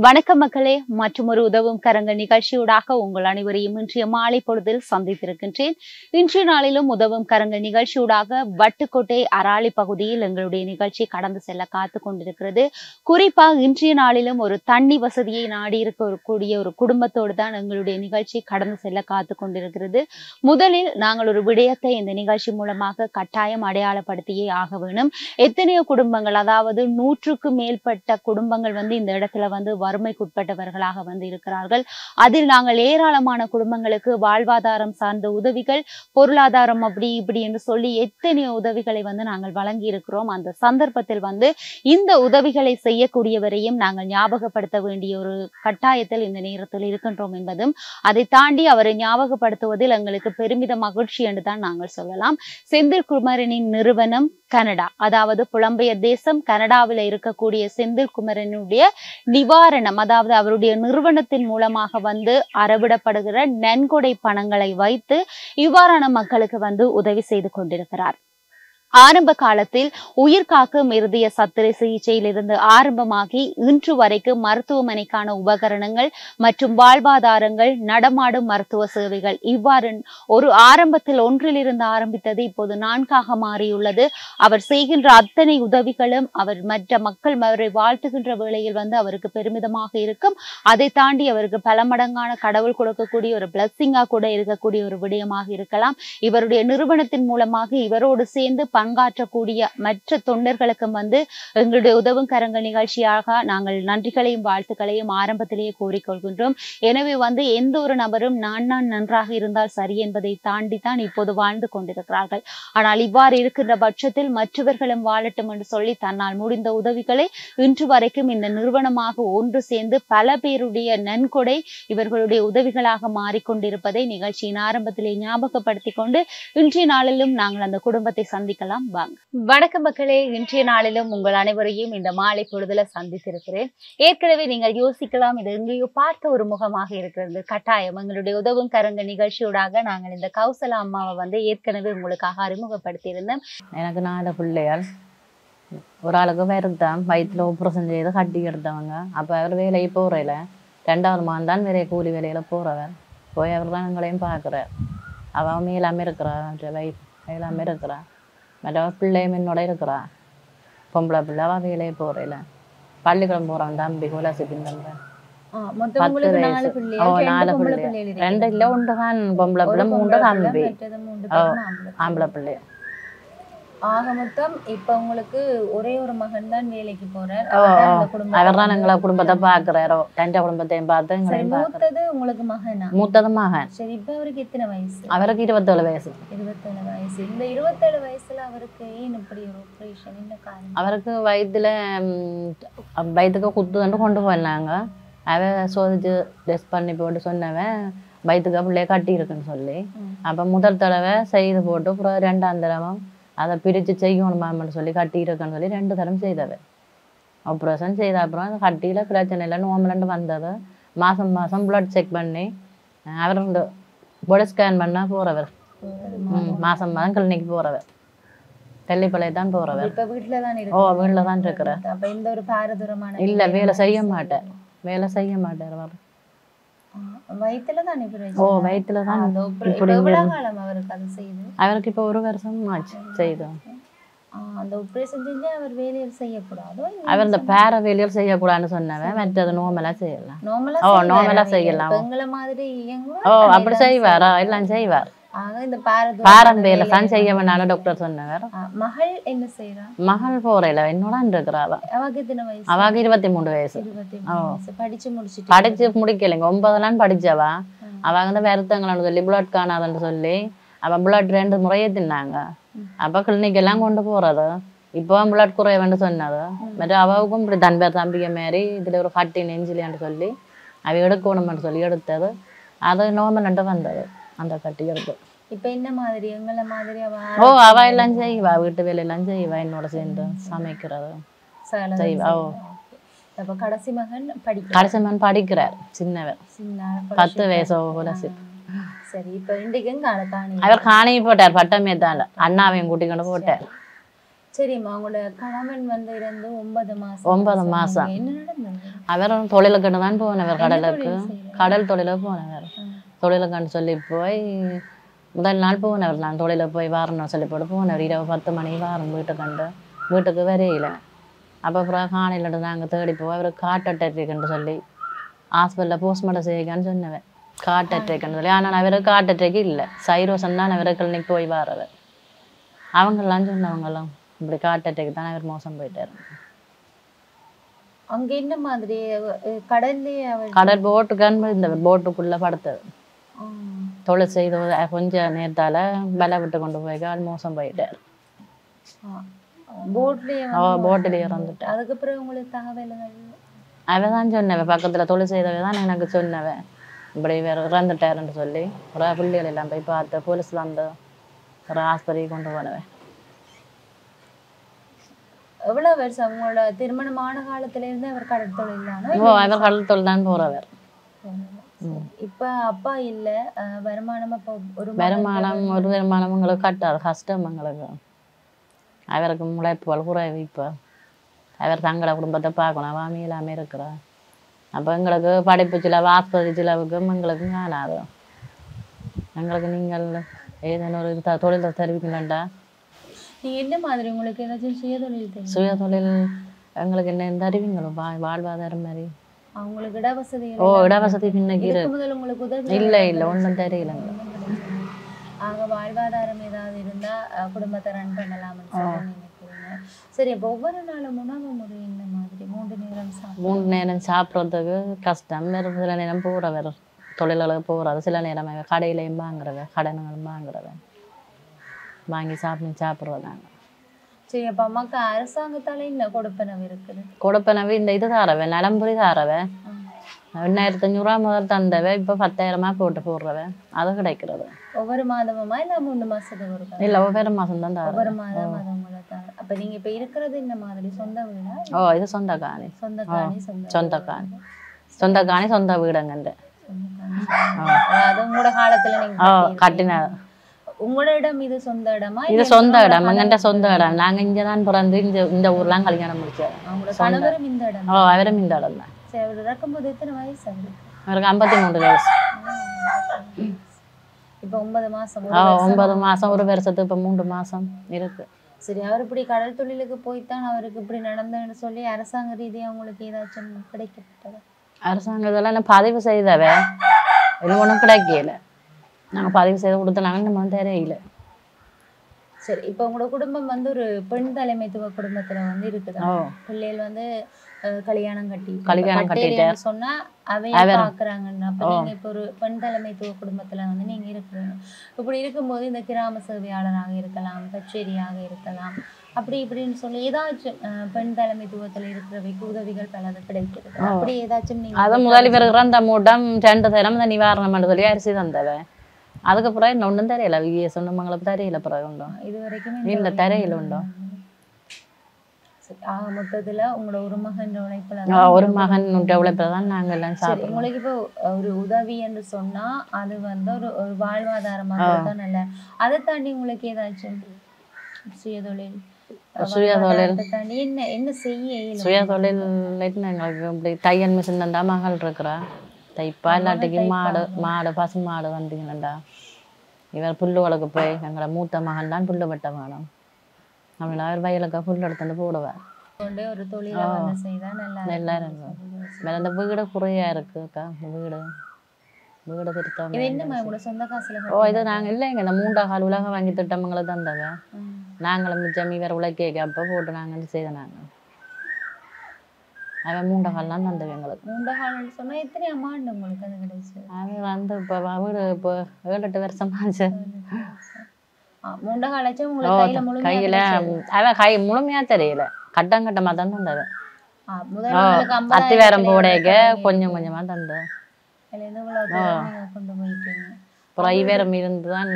வணக்கம் மக்களே, மற்றுமொரு உதவும் கரங்கள் நிகழ்ச்சியூடாக உங்கள் அனைவரையும் இன்றைய மாலை பொழுதில் சந்தித்திருக்கின்றேன். இன்றைய நாளிலும் உதவும் கரங்கள் நிகழ்ச்சியூடாக வட்டுக்கோட்டை அராளி பகுதியில் எங்களுடைய நிகழ்ச்சி கடந்து செல்ல காத்து கொண்டிருக்கிறது. குறிப்பாக இன்றைய நாளிலும் ஒரு தண்ணி வசதியை நாடி இருக்கக்கூடிய ஒரு குடும்பத்தோடு தான் எங்களுடைய நிகழ்ச்சி கடந்து செல்ல காத்து கொண்டிருக்கிறது. முதலில் நாங்கள் ஒரு விடயத்தை இந்த நிகழ்ச்சி மூலமாக கட்டாயம் அடையாளப்படுத்தியே ஆக வேணும். எத்தனையோ குடும்பங்கள், அதாவது 100க்கு மேற்பட்ட குடும்பங்கள் இந்த இடத்துல வறுமைக்குட்பட்டவர்களாக இருக்கிறார்கள். அதில் நாங்கள் ஏராளமான குடும்பங்களுக்கு வாழ்வாதாரம் சார்ந்த உதவிகள், பொருளாதாரம் அப்படி இப்படி என்று சொல்லி எத்தனையோ உதவிகளை நாங்கள் வழங்கி இருக்கிறோம். அந்த சந்தர்ப்பத்தில் இந்த உதவிகளை செய்யக்கூடியவரையும் நாங்கள் ஞாபகப்படுத்த வேண்டிய ஒரு கட்டாயத்தில் இந்த நேரத்தில் இருக்கின்றோம் என்பதும், அதை தாண்டி அவரை ஞாபகப்படுத்துவதில் எங்களுக்கு பெருமித மகிழ்ச்சி என்று தான் நாங்கள் சொல்லலாம். செந்தில் குமரனின் நிறுவனம் கனடா, அதாவது புலம்பெயர் தேசம் கனடாவில் இருக்கக்கூடிய செந்தில் குமரனுடைய நிவாரணம், அதாவது அவருடைய நிறுவனத்தின் மூலமாக அறவிடப்படுகிற நன்கொடை பணங்களை வைத்து இவ்வாறான மக்களுக்கு உதவி செய்து கொண்டிருக்கிறார். ஆரம்ப காலத்தில் உயிர் காக்கும் இருதய சத்திரை சிகிச்சையிலிருந்து ஆரம்பமாகி இன்று வரைக்கும் மருத்துவமனைக்கான உபகரணங்கள் மற்றும் வாழ்வாதாரங்கள், நடமாடும் மருத்துவ சேவைகள், இவ்வாறு ஒரு ஆரம்பத்தில் ஒன்றிலிருந்து ஆரம்பித்தது இப்போது 4ஆக மாறியுள்ளது. அவர் செய்கின்ற அத்தனை உதவிகளும் அவர் மற்ற மக்கள் அவரை வாழ்த்துகின்ற வேளையில் அவருக்கு பெருமிதமாக இருக்கும். அதை தாண்டி அவருக்கு பல மடங்கான கடவுள் கொடுக்கக்கூடிய ஒரு பிளஸ்ஸிங்கா கூட இருக்கக்கூடிய ஒரு விடயமாக இருக்கலாம். இவருடைய நிறுவனத்தின் மூலமாக இவரோடு சேர்ந்து பங்காற்றக்கூடிய மற்ற தொண்டர்களுக்கும் எங்களுடைய உதவும் கரங்கள் நிகழ்ச்சியாக நாங்கள் நன்றிகளையும் வாழ்த்துக்களையும் ஆரம்பத்திலேயே கோரிக்கொள்கின்றோம். எனவே எந்த ஒரு நபரும் நான் நன்றாக இருந்தால் சரி என்பதை தாண்டித்தான் இப்போது வாழ்ந்து கொண்டிருக்கிறார்கள். ஆனால் இவ்வாறு இருக்கின்ற பட்சத்தில் மற்றவர்களும் வாழட்டும் என்று சொல்லி தன்னால் முடிந்த உதவிகளை இன்று வரைக்கும் இந்த நிறுவனமாக ஒன்று சேர்ந்து பல பேருடைய நன்கொடை இவர்களுடைய உதவிகளாக மாறிக்கொண்டிருப்பதை நிகழ்ச்சியின் ஆரம்பத்திலே ஞாபகப்படுத்திக் கொண்டு இன்றைய நாளிலும் நாங்கள் அந்த குடும்பத்தை சந்திக்கலாம். வாங்க. வணக்கம் மக்களே, இன்றைய நாளிலும் உங்கள் அனைவரையும் இந்த மாலை பொழுதுல சந்தித்திருக்கிறேன். ஏற்கனவே நீங்கள் யோசிக்கலாம், இது எங்கேயோ பார்த்த ஒரு முகமாக இருக்கிறது. கட்டாயம் எங்களுடைய உதவும் கரங்க நிகழ்ச்சியோடாக நாங்கள் இந்த கௌசலா அம்மாவை ஏற்கனவே உங்களுக்காக அறிமுகப்படுத்தி இருந்தோம். எனக்கு 4 பிள்ளைகள், ஒரு ஆளுக்கு வருத்தான் வயிற்றுல ஆப்ரேஷன் செய்து கட்டி எடுத்தவங்க. அப்போ அவர் வேலையை போகிறல 2வது மாதம் தான் வேலையை கூலி வேலையில் போகிறவர். போய் அவர் தான் எங்களையும் பார்க்குறார். அவன் மேலாமே இருக்கிறார், வைஃப் எல்லாமே இருக்கிறான். மற்ற பிள்ளையும் என்னோட இருக்கிறா. பொம்பளை பிள்ளை அவள் வேலையை போகிறல. பள்ளிக்கூடம் போகிறான் தம்பி குலசிப்பின் தம்பி. 10 வயசு. 4 பிள்ளை. 2 இல்லை 1 தான் பொம்பளை பிள்ளை, 3 தம்பி ஆம்பளை பிள்ளை. ஆக மொத்தம் இப்ப உங்களுக்கு ஒரே ஒரு மகன் தான் வேலைக்கு போறார். அவர் தான் எங்களை குடும்பத்தை பாக்குறாரோ, தன் குடும்பத்தையும் பார்த்து எங்களையும் மூத்தது உங்களுக்கு மகனா? மூத்தது மகன். சரி, இப்ப அவருக்கு எத்தனை வயசு? அவருக்கு 27 வயசு. 27 வயசு. இந்த 27 வயசுல அவருக்கு ஏன் இப்படி ஒரு ஆபரேஷன்? என்ன காரணம்? அவருக்கு வயிற்றுக்கு குத்துன்னு கொண்டு போனாங்க. அவன் சோதிச்சு டெஸ்ட் பண்ணி போட்டு சொன்னவன் வயிற்றுக்கு பிள்ளைய கட்டி இருக்குன்னு சொல்லி. அப்ப முதல் தடவை செய்து போட்டு அப்புறம் 2ஆம் தடவை அதை பிரித்து செய்யணுமான்னு சொல்லி கட்டி இருக்குன்னு சொல்லி 2 தடவை செய்தவ. ஆப்ரேஷன் செய்த அப்புறம் அந்த கட்டியில் பிரச்சனை இல்லை, நோம்பலண்டு வந்தது. மாதம் பிளட் செக் பண்ணி அவர் பாடி ஸ்கேன் பண்ணால் போகிறவர். மாதம் கிளினிக் போகிறவர். தெல்லிப்பளைய தான் போகிறவர். இப்போ வீட்டில் தான் ஓ வீட்டில் தான் இருக்கிறார். அப்போ எந்த ஒரு பாரதூரமான இல்லை, வேலை செய்ய மாட்டார் அவர். வயிற்றுல தான் ஓ வயிற்றுல தான். அவருக்கு இப்போ 1 வருஷம் ஆச்சு செய்தோம். அந்த ஆபரேஷன் செஞ்சு அவர் வேலையில் செய்யக்கூடாது. அவர் இந்த பேர வேலையில் செய்யக்கூடாதுன்னு சொன்னவன். மற்றது நோமலா செய்யலாம். நோமலா செய்யலாம். எங்களை மாதிரி அப்படி செய்வார், எல்லாம் செய்வார். இந்த பாரம்பரிய தான் செய்ய வேணாலும் டாக்டர் சொன்னவர். மகள் என்ன செய்யறா? மகள் போறல என்னோட இருக்கிறாவா. அவக்கு 23 வயசு. படிச்சு முடிக்கலைங்க. 9 படிச்சவா. அவங்க வருத்தங்கள்னு சொல்லி பிளட் காணாதுன்னு சொல்லி அவ பிளட் 2 முறையே தின்னாங்க. அப்ப கிளினிக் எல்லாம் கொண்டு போறது. இப்போ பிளட் குறையவேன்னு சொன்னது. மற்ற அவவுக்கும் இப்படி தம்பிக்க மாரி இதுல ஒரு கட்டி நெஞ்சிலேன்னு சொல்லி அவ எடுக்கணும்னு சொல்லி எடுத்தது. அது நோம்பல் வந்தது அந்த கட்டி எடுத்து. இப்ப என்ன மாதிரி எங்களை மாதிரி அவ எல்லாம் செய்வா, வீட்டு வேலையெல்லாம் செய்வா, என்னோட சேர்ந்து சமைக்கிறது செய்வா. அப்ப கடைசி மகன் படிக்கிறார், சின்னவர், 10 வயசு போல. சரி, இப்ப இன்றைக்கு அவர் காணி போட்டார், பட்டமே தான் அண்ணாவையும் கூட்டிக்கொண்டு போட்டார். சரிம்மா உங்களோட கணவன் வந்து இருந்து 9 மாசம் 9 மாசம். என்ன நடந்தது? அவரும் தொழிலுக்கு தான் போனவர், என்ன கடலுக்கு தொழில் செய்றாரு? கடல் தொழிலுக்கு போனவர். தொழிலுக்குன்னு சொல்லி போய் முதல் நாள் போனவர், நான் தொழிலுக்கு போய் வரணும் சொல்லி போட்டு போனவர். இரவு 10 மணி வாரம் வீட்டுக்கு வரையில. அப்போ அப்புறம் காலையில் நாங்கள் தேடி போய் அவர் காட்டு அட்டைக்குன்னு சொல்லி ஹாஸ்பிட்டலில் போஸ்ட்மார்ட்டம் செய்யக்கான்னு சொன்னவன். காட்டு அட்டைக்குன்னு சொல்லி, ஆனால் அவருக்கு காட்டு அட்டைக்கு இல்லை, சைரோசன் தான் அவர் கிளினிக் போய் வரவர். அவங்கெல்லாம் சொன்னவங்கெல்லாம் இப்படி காட்டு அட்டைக்கு தான் அவர் மோசம் போயிட்டார். அங்க என்ன மாதிரி கடல்லயே அவர் கடல் போட்டுக்கான்னு இந்த போட்டுக்குள்ளே படுத்தது. தொழில் செய்து கொஞ்சம் நேரத்தால் பல விட்டு கொண்டு போய் ஆள் மோசம் போயிட்டார். போட்டிலேயே இறந்துட்டார். அதுக்கப்புறம் உங்களுக்கு தகவல்கள் அவன் தான் சொன்னவன், பக்கத்தில் தொழில் செய்தவ தான் எனக்கு சொன்னவன் இப்படி வேறு இறந்துட்டாருன்னு சொல்லி. ஒரு பிள்ளைகள் எல்லாம் போய் பார்த்து போலீஸ் வந்து ஒரு ஆஸ்பத்திரிக்கு கொண்டு போனவன். எவ்வளவு வருஷம் உங்களோட திருமணமான காலத்துல இருந்து அவர் கடல் தொழிலான? அவர் கடல் தொழில் தான் போறவர். இப்ப அப்பா இல்ல, வருமானம் அப்ப ஒரு வருமானம் உங்களுக்கு கட்டாது, கஷ்டம் எங்களுக்கு. அவருக்கு முளைப்புகள் குறைவு. இப்போ அவர் தங்களை குடும்பத்தை பார்க்கணும், வாமி இல்லாமல் இருக்கிறார். அப்போ எங்களுக்கு படிப்பு செலவு, ஆஸ்பத்திரி செலவுக்கும் எங்களுக்கு காணாது. எங்களுக்கு நீங்கள் ஏதேனும் ஒரு தொழிலை தெரிவிக்கலண்டா. நீங்க என்ன மாதிரி உங்களுக்கு ஏதாச்சும் சுயதொழில்? சுயதொழில் எங்களுக்கு என்ன தருவீங்களும் வாழ்வாதாரம் மாதிரி அவங்களுக்கு இடவசதி? இடவசதி பின்னுக்கு உங்களுக்கு உதவி இல்லை ஒன்றும் தெரியல. ஆக வாழ்வாதாரம் ஏதாவது இருந்தா குடும்பத்தை ரன் பண்ணலாம்னு நினைக்கிறீங்க. சரி, இப்போ ஒவ்வொரு நாளும் உணவு முறை என்ன மாதிரி? 3 நேரம் சாப்பிட்றதுக்கு கஷ்டம். சில நேரம் போகிறவர் தொழில்களுக்கு போகிறது, சில நேரம் கடையிலையும் வாங்குறவன், கடன்களும் வாங்குறவன் வாங்கி சாப்பிட்றது நாங்கள். சரி, அப்போ அம்மாவுக்கு அரசாங்கத்தால என்ன கொடுப்பனவு இருக்குது? கொடுப்பனவு இந்த இது தாரவன், நலம்புரி தாரவன். 1500 முதல் தந்தவன், இப்போ 10,000 போடுறவன். அது கிடைக்கிறது ஒவ்வொரு மாதமுமா இல்லை 3 மாசத்துக்கு ஒரு? இல்லை, ஒவ்வொரு மாதம் தான் தர. ஒவ்வொரு மாதம் தான். அப்போ நீங்க இப்போ இருக்கிறது இந்த மாதிரி சொந்த வீடா? இது சொந்த காணி. சொந்த வீடுங்க. அது உங்களோட காலத்துல நீங்க கட்டின உங்களோட இடம்? இது சொந்த இடமா? இது சொந்த இடம், எங்கள்கிட்ட சொந்த இடம். நாங்க இங்கதான் பிறந்து இந்த ஊர்லாம் கல்யாணம் முடிச்சோம். கணவரும் இந்த இடம்? அவரும் இந்த இடம் தான். சரி, அவர் இருக்கும்போது எத்தனை வயசு அவருக்கு? அவருக்கு 53 வயசு. இப்போ 9 மாசம்? 9 மாசம், ஒரு வருஷத்துக்கு இப்போ 3 மாசம் இருக்கு. சரி, அவர் இப்படி கடல் தொழிலுக்கு போய்த்தான் அவருக்கு இப்படி நடந்ததுன்னு சொல்லி அரசாங்க ரீதியாக உங்களுக்கு ஏதாச்சும் கிடைக்கப்பட்டது? அரசாங்கத்தெல்லாம் நான் பதிவு செய்தவ இது ஒன்றும் கிடைக்கல. நாங்கள் பதிவு செய்து கொடுத்தனாங்க, நம்ம தெரியல. சரி, இப்போ உங்களோட குடும்பம் வந்து ஒரு பெண் தலைமைத்துவ குடும்பத்துல வந்து இருக்குதா? பிள்ளைகள் வந்து கல்யாணம் கட்டிட்டு சொன்னா அவைய பாக்குறாங்கன்னா, அப்ப நீங்க இப்ப ஒரு பெண் தலைமைத்துவ குடும்பத்துல வந்து நீங்க இருக்கிறீங்க. இப்படி இருக்கும்போது இந்த கிராம சேவையாளராக இருக்கலாம், கச்சேரியாக இருக்கலாம், அப்படி இப்படின்னு சொல்லி ஏதாச்சும் பெண் தலைமைத்துவத்துல இருக்கிறவைக்கு உதவிகள் பலது கிடைக்கிறது. அப்படி ஏதாச்சும் நீங்க? அது முதலில் இறந்த மூட்டம் 2 தரம் நிவாரணம் சொல்லி அரிசி தந்தவ. அதுக்கப்புறம் என்ன ஒன்றும் தெரியல. சொன்னவங்களுக்கு தெரியல. பிறகு உண்டோ இது வரைக்கும் இல்லை, தெரியல உண்டோ. மொத்தத்துல உங்களோட ஒரு மகன் உழைப்புல தான் நாங்க எல்லாம் சாப்பிடுறோம். உங்களுக்கு இப்போ ஒரு உதவி என்று சொன்னா அது வந்து ஒரு வாழ்வாதாரமாக தான் நல்ல. அதை தாண்டி உங்களுக்கு ஏதாச்சும் சுயதொழில் தாண்டி என்ன செய்ய? சுயதொழில் எங்களுக்கு இப்படி தையல் மிஷின் தந்தா மகள் இருக்கிறா தைப்பா. இல்லாட்டிக்கு மாடு பசு மாடு வந்தீங்கண்டா. இவர் புல்லுகளுக்கு போய் எங்களோட மூத்த மகன் தான் புல்லு வெட்ட வேணும். நம்மள அவர் வயலுக்கு புல் எடுத்து போடுவார். ஒரு தொழிலை வந்து செய்தா நல்லா இருக்கும். வேற அந்த வீடு குறையா இருக்குக்கா. வீடு திருத்தம். இது என்னமா உங்களோட சொந்த காசுல? இது நாங்க இல்லைங்க, இந்த 3 கால் உலகம் வாங்கி திட்டமங்களை தந்தவ. நாங்களும் மிச்சம் இவர் உழைக்க அப்ப போட்டு நாங்க செய்த. நாங்க அவன் 3 கால்லாம் தந்தவ எங்களுக்கு. 3 கால்னு சொன்னா எத்தனை அமௌண்ட் உங்களுக்கு அது கிடைச்சு? அது வந்து இப்போ வீடு இப்போ 7-8 வருஷம் ஆச்சு. 3 காலாச்சும் உங்களுக்கு கையில அவன் கை முழுமையா தெரியல, கட்டமா தான் தந்தவ. அத்திவாரம் போடைக்க கொஞ்சம் கொஞ்சமா தந்த. அப்புறம் ஐவேரம் இருந்துதான்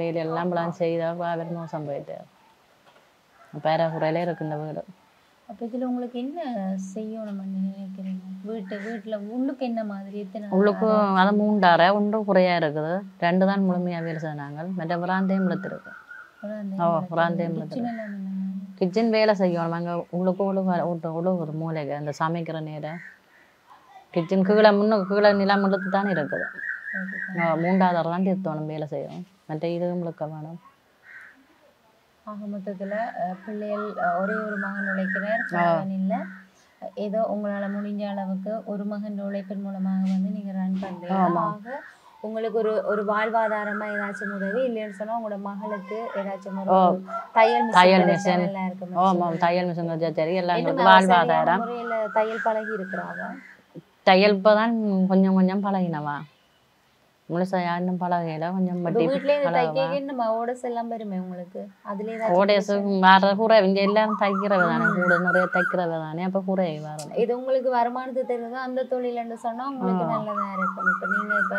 வேலையெல்லாம் செய்தா. அவர் மோசம் போயிட்டு பேரகுறையில இருக்கு இந்த வீடு. அப்ப இதுல உங்களுக்கு என்ன செய்யணும்னு நினைக்கிறீங்க? வீட்டுல உள்ளுக்கு என்ன மாதிரி? உள்ளுக்கு அதை 3 அறை, 1 குறையா இருக்குது, 2 தான் முழுமையா வேலை செய்தாங்க. மற்ற பிராந்தையும் இழுத்துருக்கு. கிச்சன் வேலை செய்யணும் அங்கே உழுகுற மூளைக்கு அந்த சமைக்கிற நேரம் கிச்சன் கீழே கீழே நிலம் இழுத்து தானே இருக்குது. 3வது தான் திருத்தணும் வேலை செய்யணும். மற்ற இதுவும் இழுக்க வேணும். ஆக மொத்தத்துல பிள்ளைகள் ஒரே ஒரு மகன் உழைக்கிறார், கணவன் இல்லை. ஏதோ உங்களால முடிஞ்ச அளவுக்கு ஒரு மகன் உழைப்பின் மூலமாக வந்து நீங்க ரன் பண்றீங்க. ஆக உங்களுக்கு ஒரு வாழ்வாதாரமா ஏதாச்சும் உதவி இல்லைன்னு சொன்னா உங்களோட மகளுக்கு ஏதாச்சும் ஒரு தையல் மிஷின் எல்லாம் இருக்கு. தையல் மிஷின் சரி எல்லாம் வாழ்வாதாரம். முறையில தையல் பழகி இருக்கிறாங்க. தையல் இப்பதான் கொஞ்சம் கொஞ்சம் பழகினவா, முழுசா இன்னும் பழகையில கொஞ்சம் பட்டி ஓடஸ் எல்லாம் வருமே உங்களுக்கு. அதுல ஓடஸ் வர குறை இங்க எல்லாரும் தைக்கிறவ தானே, கூட நிறைய தைக்கிறவ தானே, அப்ப குறை வரும். இது உங்களுக்கு வருமானத்தை தெரியுது அந்த தொழில்னு சொன்னா உங்களுக்கு நல்லதா இருக்கும். இப்ப நீங்க இப்ப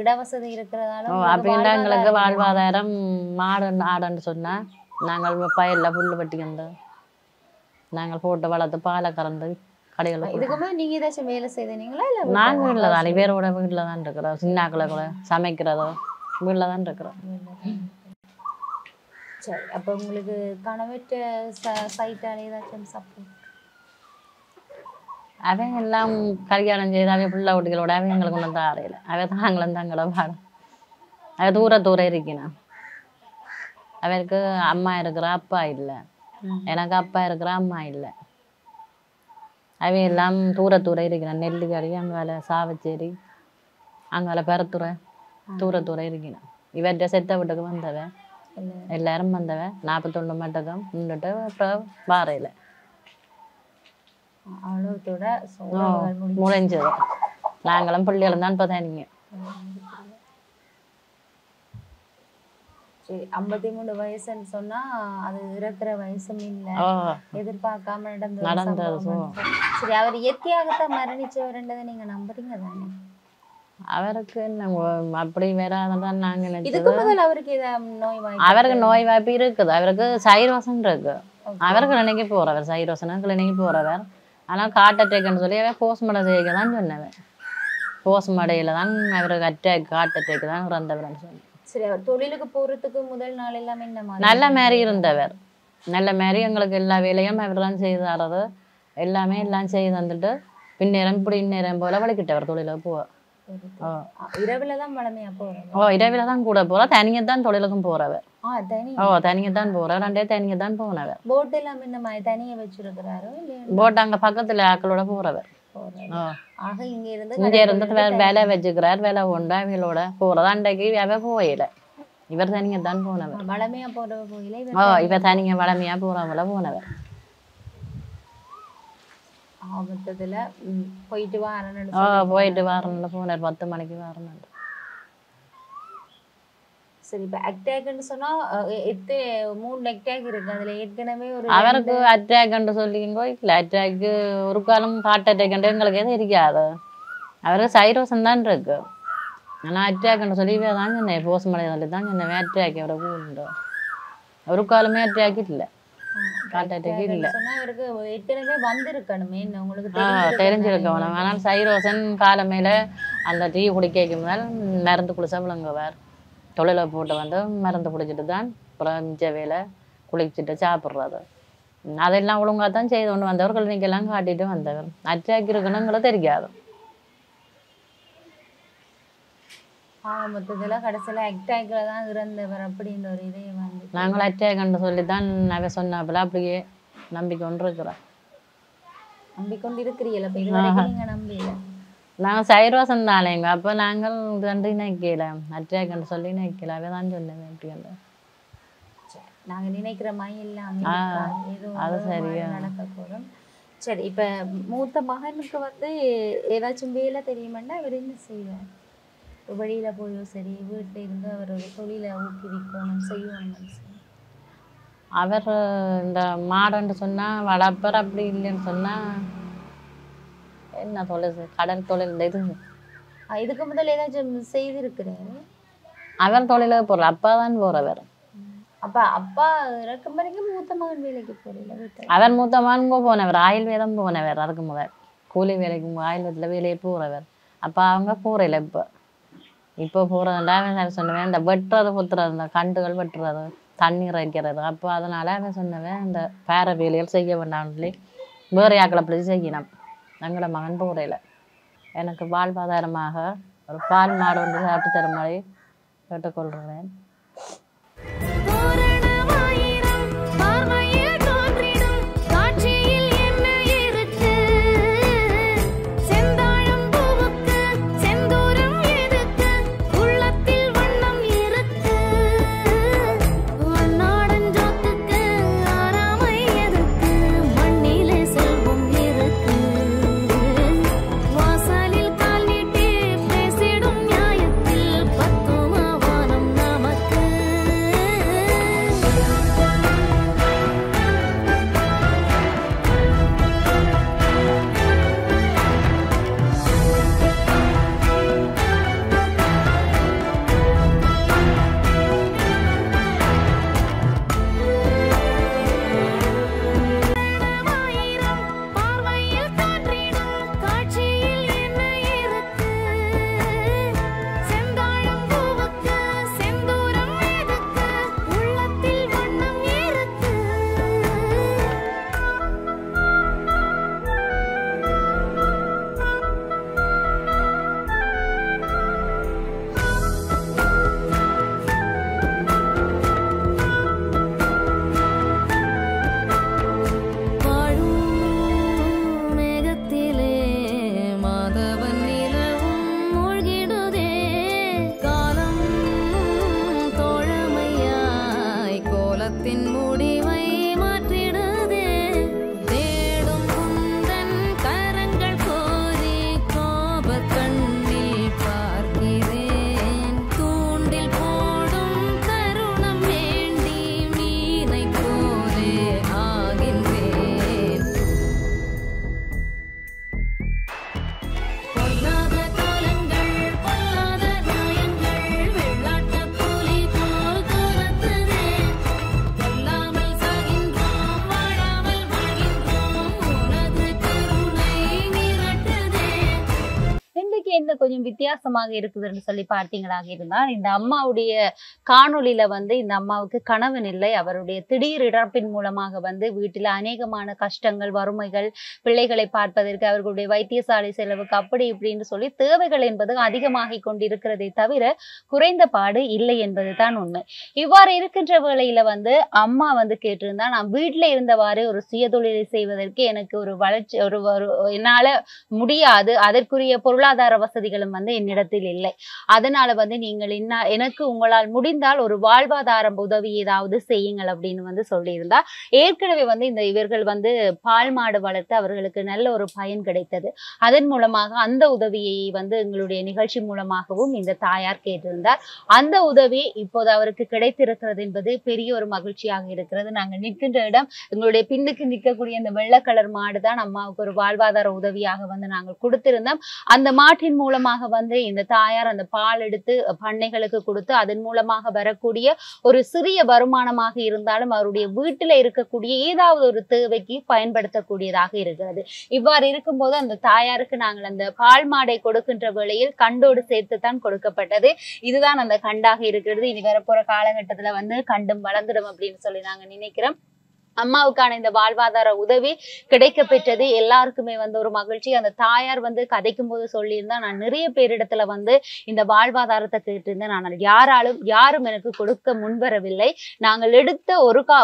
இடவசதி இருக்கிறதால அப்படின்னா எங்களுக்கு வாழ்வாதாரம் மாடு ஆடுன்னு சொன்னா நாங்கள் வயல்ல புல்லு வெட்டிக்கிண்டு நாங்கள் போட்டு வளர்த்து பாலை கறந்து கடைகளை. இதுக்குமே நீங்க ஏதாச்சும் வேலை செய்தீங்களா? இல்ல நாங்க வீட்டுல தான் பேரோட வீட்டுல தான் இருக்கிறோம். சின்னாக்களை கூட சமைக்கிறதோ வீட்டுல தான் இருக்கிறோம். சரி, அப்ப உங்களுக்கு கணவற்ற சைட்டால ஏதாச்சும் சப்போர்ட்? அவங்க எல்லாம் கல்யாணம் செய்து அவைய பிள்ளை குட்டிகளோட அவங்க எங்களுக்கு ஒன்றும் தான் அறையில. அவை தாங்களும் தங்களோட பாடம். அவ தூர இருக்கணும். அவருக்கு அம்மா இருக்கிற அப்பா இல்லை, எனக்கு அப்பா இருக்கிற அம்மா இல்லை. அவை எல்லாம் தூர இருக்கிறேன். நெல்லுக்கடி அங்கால சாவச்சேரி அங்கால பெறத்துறை தூர இருக்கணும். இவற்றை செத்த வீட்டுக்கு வந்தவ எல்லாரும் வந்தவ 41 மட்டும் நின்றுட்டு அப்புறம் வாரையில அவ்வளோத்தோட முடிஞ்சது. நாங்களும் பிள்ளைகளும் தான் பார்த்தீங்க. சரி, 53 வயசுன்னு சொன்னா அது இறக்குற வயசும் இல்லை, எதிர்பார்க்காம நடந்தது. சரி, அவர் இயற்கையாகத்தான் மரணிச்சவர்ன்றதை நீங்க நம்புறீங்க தானே? அவருக்கு அப்படி வேறாதான் நாங்க நினைச்சது. இதுக்கு முதல்ல அவருக்கு நோய் வாய்ப்பு? அவருக்கு நோய் வாய்ப்பு இருக்குது. அவருக்கு சைரோசன் இருக்கு. அவருக்கு நினைக்க போறவர் சைரோசனுக்கு நினைக்க போறவர். ஆனால் ஹார்ட் அட்டாக்னு சொல்லி அவன் போஸ்ட்மார்ட்டம் செய்ய தான் சொன்னவன். போஸ்ட்மார்ட்டையில தான் அவருக்கு ஹார்ட் அட்டாக் தான் இறந்தவர்னு சொல்லி. சரி, அவர் தொழிலுக்கு போறதுக்கு முதல் நாள் எல்லாமே நல்ல மாதிரி இருந்தவர். நல்ல மாதிரி எங்களுக்கு எல்லா வேலையும் அவர் தான் செய்து தரது. எல்லாமே எல்லாம் செய்து தந்துட்டு பின்னேரம் இப்படி இந்நேரம் போல வலிக்கிட்டவர் தொழிலுக்கு போவார். இரவுல தான் வளமையா போறோம். இரவுல தான் கூட போறா. தனியா தான் தொழிலுக்கும் போறவர். தனியா தான் போறார். 2 தனியா தான் போனவர். போட் எல்லாம் இந்த மாதிரி தனியா வச்சிருக்கிறாரோ இல்லையா? போட் அங்க பக்கத்துல ஆக்களோட போறவர். ஆக இங்க இருந்து வேற வேலை வச்சுக்கிறார். வேலை உண்டு அவங்களோட போறது. அன்றைக்கு அவ போயில. இவர் தனியா தான் போனவர். வளமையா போறவ போயில இவர் தனியா வளமையா போறவங்கள போனவர். ஆபத்துல போயிட்டு வாரன்ல போனார். 10 மணிக்கு வாரன். சரி, இப்ப அட்டாக்னு சொன்னா 3 அட்டாக் இருக்கு. அதுல ஏற்கனவே அவருக்கு அட்டாக்னு சொல்லிங்கோ இல்ல. அட்டாக்கு ஒரு காலம் ஹார்ட் அட்டாக் எங்களுக்கு எதுவும் இருக்காது. அவருக்கு சைரோசன் தான் இருக்கு. ஆனா அட்டாக்னு சொல்லி தான் சொன்னேன். போஸ்ட்மார்ட்டம் சொல்லி தான் சொன்னேன். அட்டாக் அவருக்கு உண்டு. ஒரு காலமே அட்டாக் இல்லை. தெரிஞ்சிருக்கணும். ஆனால் சைரோசன் காலமையில அந்த டீ குடிக்க முதல் மருந்து குளிச்சா விளங்குவார். தொழிலை போட்டு வந்து மருந்து குடிச்சிட்டு தான் அப்புறம் மிச்ச வேலை குளிச்சுட்டு சாப்பிட்றது. அதெல்லாம் ஒழுங்காக தான் செய்து கொண்டு வந்தவர். கிளினிக்கெல்லாம் காட்டிட்டு வந்தவர். அட்டாக் இருக்கணுங்கிறது தெரியாது. மொத்தத்துல கடைசியில அட்டாக்ல தான் இறந்தவர் அப்படின்ற ஒரு இதே வந்து நாங்கள் அட்டாக்னு சொல்லி தான் அவ சொன்னாப்புல அப்படியே நம்பிக்கொண்டு இருக்கிறோம். நம்பிக்கொண்டு இருக்கிறீங்களா? இப்ப இது வரைக்கும் நீங்க நம்பல. நாங்கள் சைரோசன் தானேங்க. அப்போ நாங்கள் ரெண்டு நினைக்கல. அட்டாக்னு சொல்லி நினைக்கல. அவ தான் சொன்னேன் அப்படி. நாங்க நினைக்கிற மாதிரி எல்லாமே அது சரியா நடக்கக்கூடும். சரி, இப்ப மூத்த மகனுக்கு வந்து ஏதாச்சும் வேலை தெரியுமாண்டா அவர் என்ன செய்வார்? வெளியில போயோ சரி வீட்டில இருந்து அவர் ஒரு தொழிலை ஊக்குவிக்கணும் செய்யணும். அவர் இந்த மாடன்னு சொன்னா வளர்ப்பர். அப்படி இல்லைன்னு சொன்னா என்ன தொழில் கடல் தொழில் இது. இதுக்கு முதல்ல ஏதாச்சும் செய்திருக்கிறாரு? அவர் தொழிலுக்கு போற அப்பா தான் போறவர். அப்பா இறக்கும் வரைக்கும் மூத்த மகன் வேலைக்கு போறீங்க? அவர் மூத்த மகன் போனவர். ஆயுர்வேதம் போனவர். அதுக்கு முதல் கூலி வேலைக்கு ஆயுர்வேதத்துல வேலையை போறவர். அப்பா அவங்க போறல. இப்போ போறதுண்டா சொன்னேன். இந்த வெட்டுறது குத்துறது, இந்த கண்டுகள் வெட்டுறது தண்ணீர் வைக்கிறது. அப்போ அதனால அவன் சொன்னவன் இந்த பேர வேலைகள் செய்ய வேண்டாம்னு சொல்லி வேறு யாக்களை பிடிச்சி செய்யணும். எங்களோட மகன் போறையில் எனக்கு வாழ்வாதாரமாக ஒரு பால் மாடு ஒன்று சாப்பிட்டு தருமாறி கேட்டுக்கொள்கிறேன். என்ன கொஞ்சம் வித்தியாசமாக இருக்குதுன்னு சொல்லி பார்த்தீங்களாக இருந்தால், இந்த அம்மாவுடைய காணொளியில வந்து இந்த அம்மாவுக்கு கணவன் இல்லை. அவருடைய திடீர் இறப்பின் மூலமாக வந்து வீட்டில் அநேகமான கஷ்டங்கள், வறுமைகள், பிள்ளைகளை பார்ப்பதற்கு, அவர்களுடைய வைத்தியசாலை செலவுக்கு அப்படி இப்படின்னு சொல்லி தேவைகள் என்பது அதிகமாகி கொண்டிருக்கிறதை தவிர குறைந்த பாடு இல்லை என்பதுதான் உண்மை. இவ்வாறு இருக்கின்ற வேளையில வந்து அம்மா வந்து கேட்டிருந்தா, நான் வீட்டில இருந்தவாறு ஒரு சுயதொழிலை செய்வதற்கு எனக்கு ஒரு வளர்ச்சி என்னால முடியாது, அதற்குரிய பொருளாதார வசதிகளும் வந்து என்னிடத்தில் இல்லை. அதனால வந்து நீங்கள் எனக்கு உங்களால் முடிந்தால் ஒரு வாழ்வாதார உதவி ஏதாவது செய்யுங்கள் அப்படின்னு வந்து சொல்லியிருந்தா. ஏற்கனவே வந்து இவர்கள் வந்து பால் மாடு வளர்த்து அவர்களுக்கு நல்ல ஒரு பயன் கிடைத்தது. அதன் மூலமாக அந்த உதவியை வந்து எங்களுடைய நிகழ்ச்சி மூலமாகவும் இந்த தாயார் கேட்டிருந்தார். அந்த உதவி இப்போது அவருக்கு கிடைத்திருக்கிறது என்பது பெரிய ஒரு மகிழ்ச்சியாக இருக்கிறது. நாங்கள் நிற்கின்ற இடம், எங்களுடைய பின்னுக்கு நிற்கக்கூடிய இந்த வெள்ளை கலர் மாடு தான் அம்மாவுக்கு ஒரு வாழ்வாதார உதவியாக வந்து நாங்கள் கொடுத்திருந்தோம். அந்த மாட்டின் மூலமாக வந்து இந்த தாயார் அந்த பால் எடுத்து பண்ணைகளுக்கு கொடுத்து அதன் மூலமாக வரக்கூடிய ஒரு சிறிய வருமானமாக இருந்தாலும் அவருடைய வீட்டில் இருக்கக்கூடிய ஏதாவது ஒரு தேவைக்கு பயன்படுத்தக்கூடியதாக இருக்கிறது. இவ்வாறு இருக்கும்போது அந்த தாயாருக்கு நாங்கள் அந்த பால் மாடை கொடுக்கின்ற வேளையில் கண்டோடு சேர்த்துத்தான் கொடுக்கப்பட்டது. இதுதான் அந்த கண்டாக இருக்கிறது. இனி வரப்போற காலகட்டத்துல வந்து கண்டும் வளர்ந்துடும் அப்படின்னு சொல்லி நாங்க நினைக்கிறோம். அம்மாவுக்கான இந்த வாழ்வாதார உதவி கிடைக்க பெற்றது எல்லாருக்குமே வந்து ஒரு மகிழ்ச்சி. அந்த தாயார் வந்து கதைக்கும் போது சொல்லியிருந்தா, நான் நிறைய பேரிடத்துல வந்து இந்த வாழ்வாதாரத்தை கேட்டிருந்தேன், ஆனால் யாரும் எனக்கு கொடுக்க முன்வரவில்லை. நாங்கள் எடுத்த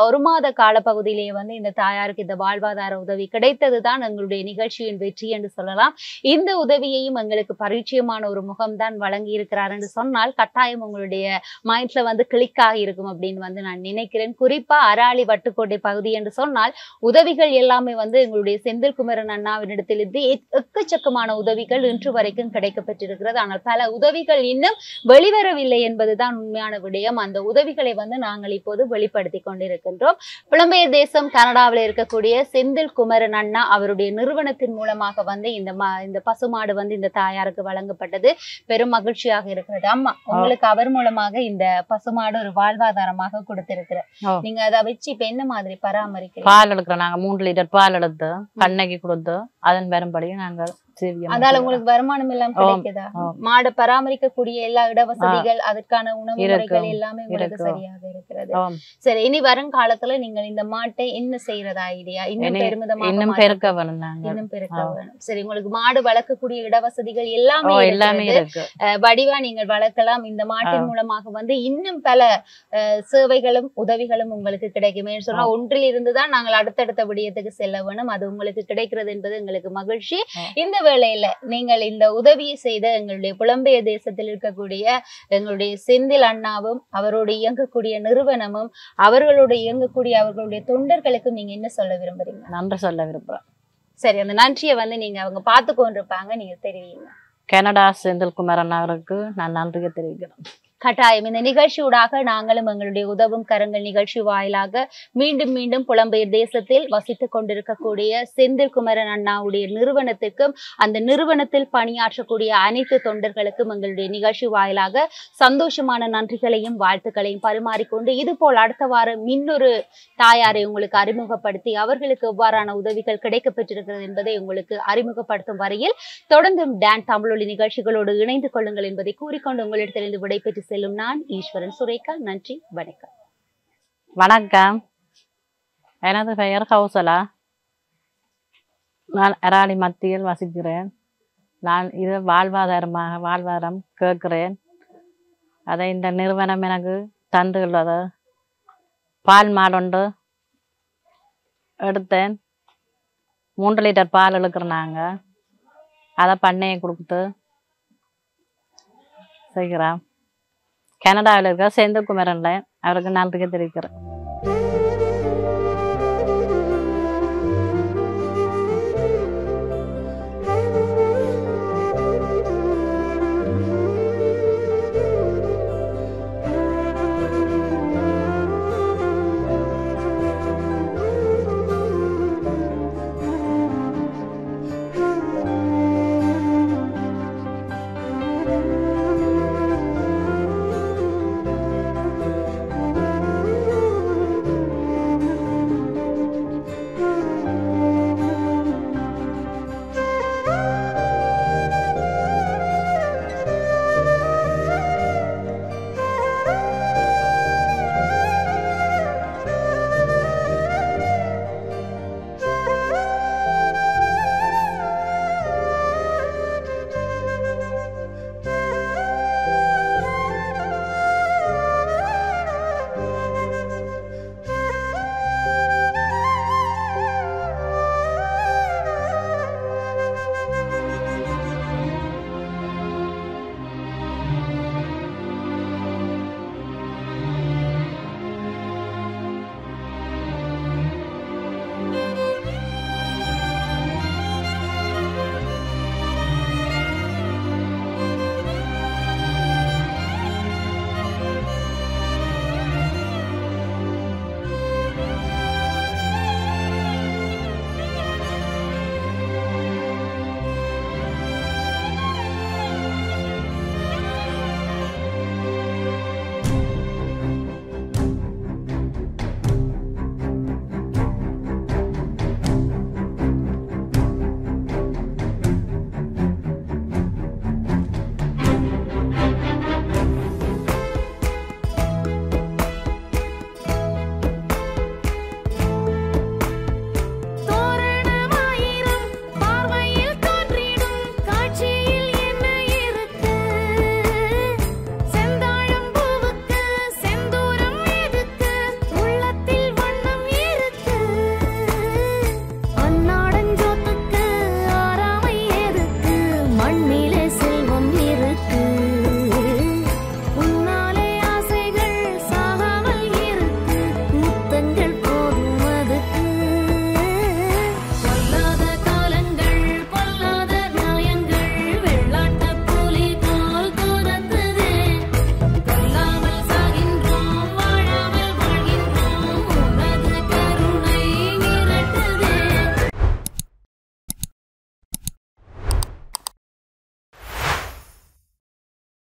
ஒரு மாத கால பகுதியிலேயே வந்து இந்த தாயாருக்கு இந்த வாழ்வாதார உதவி கிடைத்ததுதான் எங்களுடைய நிகழ்ச்சியின் வெற்றி என்று சொல்லலாம். இந்த உதவியையும் எங்களுக்கு பரிச்சயமான ஒரு முகம்தான் வழங்கி இருக்கிறார் என்று சொன்னால் கட்டாயம் உங்களுடைய மைண்ட்ல வந்து கிளிக் ஆகி இருக்கும் அப்படின்னு வந்து நான் நினைக்கிறேன். குறிப்பா அராலி வட்டுக்கோட்டை பகுதி என்று சொன்னால் உதவிகள் எல்லாமே வந்து எங்களுடைய செந்தில் குமரன் அண்ணாவினிடத்திலிருந்து எக்கச்சக்கமான உதவிகள் இன்று வரைக்கும் கிடைக்கப்பட்டிருக்கிறது. ஆனால் பல உதவிகள் இன்னும் வெளிவரவில்லை என்பதுதான் உண்மையான விடயம். அந்த உதவிகளை வந்து நாங்கள் இப்போது வெளிப்படுத்தி கொண்டிருக்கின்றோம். புலம்பெயர் தேசம் கனடாவில் இருக்கக்கூடிய செந்தில் குமரன் அண்ணா அவருடைய நிறுவனத்தின் மூலமாக வந்து இந்த பசுமாடு வந்து இந்த தாயாருக்கு வழங்கப்பட்டது. பெரும் மகிழ்ச்சியாக இருக்கிறது. அம்மா, உங்களுக்கு அவர் மூலமாக இந்த பசுமாடு ஒரு வாழ்வாதாரமாக கொடுத்திருக்கிறேன். நீங்க அதை வச்சு இப்ப என்ன மாதிரி பராமரிக்கிறோம்? பால் எடுக்கிறோம். நாங்க 3 லிட்டர் பால் எடுத்து பண்ணைக்கு கொடுத்து அதன் பெரும்படியும் நாங்கள் சேவியம் அதால உங்களுக்கு வருமானம் எல்லாம் கிடைக்குதா? மாடு பராமரிக்கக்கூடிய எல்லா இடவசதிகள் அதற்கான உணவு முறைகள் எல்லாமே உங்களுக்கு சரியாக இருக்கிறது. சரி, இனி வருங்காலத்துல நீங்கள் இந்த மாட்டை என்ன செய்யறதா ஐடியா? இன்னும் பெருமிதமாக இன்னும் பெருக்க வேணும். இன்னும் பெருக்க வேணும். சரி, உங்களுக்கு மாடு வளர்க்கக்கூடிய இடவசதிகள் எல்லாமே இருக்கு. வடிவா நீங்கள் வளர்க்கலாம். இந்த மாட்டின் மூலமாக வந்து இன்னும் பல சேவைகளும் உதவிகளும் உங்களுக்கு கிடைக்கும். சொன்னா ஒன்றில் இருந்துதான் நாங்கள் அடுத்தடுத்த விடயத்துக்கு செல்ல வேணும். அது உங்களுக்கு கிடைக்கிறது என்பது எங்களுக்கு மகிழ்ச்சி. இந்த வேளையில நீங்கள் இந்த உதவியை செய்த எங்களுடைய புலம்பெயர் தேசத்தில் இருக்கக்கூடிய எங்களுடைய செந்தில் அண்ணாவும் அவரோடு இயங்கக்கூடிய நிறுவனமும் அவர்களோடு இயங்கக்கூடிய அவர்களுடைய தொண்டர்களுக்கும் நீங்க என்ன சொல்ல விரும்புறீங்க? நன்றி சொல்ல விரும்புறேன். சரி, அந்த நன்றியை வந்து நீங்க அவங்க பார்த்து கொண்டிருப்பாங்க, நீங்க தெரிவிங்க. கனடா செந்தில்குமார் அவருக்கு நான் நன்றியை தெரிவிக்கிறேன். கட்டாயம். இந்த நிகழ்ச்சியூடாக நாங்களும் எங்களுடைய உதவும் கரங்கள் நிகழ்ச்சி வாயிலாக மீண்டும் மீண்டும் புலம்பெயர் தேசத்தில் வசித்துக் கொண்டிருக்கக்கூடிய செந்தில்குமரன் அண்ணாவுடைய நிறுவனத்திற்கும் அந்த நிறுவனத்தில் பணியாற்றக்கூடிய அனைத்து தொண்டர்களுக்கும் எங்களுடைய நிகழ்ச்சி வாயிலாக சந்தோஷமான நன்றிகளையும் வாழ்த்துக்களையும் பரிமாறிக்கொண்டு இது போல் அடுத்த வாரம் இன்னொரு தாயாரை உங்களுக்கு அறிமுகப்படுத்தி அவர்களுக்கு எவ்வாறான உதவிகள் கிடைக்கப் பெற்றிருக்கிறது என்பதை உங்களுக்கு அறிமுகப்படுத்தும் வரையில் தொடர்ந்தும் டான் தமிழொலி நிகழ்ச்சிகளோடு இணைந்து கொள்ளுங்கள் என்பதை கூறிக்கொண்டு உங்களிடத்திலிருந்து விடைபெற்று செல்லும் நான் ஈஸ்வரன் சுரேகா. நன்றி, வணக்கம். வணக்கம். எனது பெயர் கௌசலா. நான் அராலி மத்தியில் வசிக்கிறேன். நான் இது வாழ்வாதாரம் கேட்கிறேன். அதை இந்த நிறுவனம் எனக்கு தந்துள்ளது. பால் மாடொன்று எடுத்தேன். 3 லிட்டர் பால் இழுக்கிறனாங்க. அதை பண்ணையை கொடுத்து செய்கிறேன். கனடாவில் இருக்க செந்தில்குமரன்ல அவருக்கு நன்றியை தெரிவிக்கிறேன்.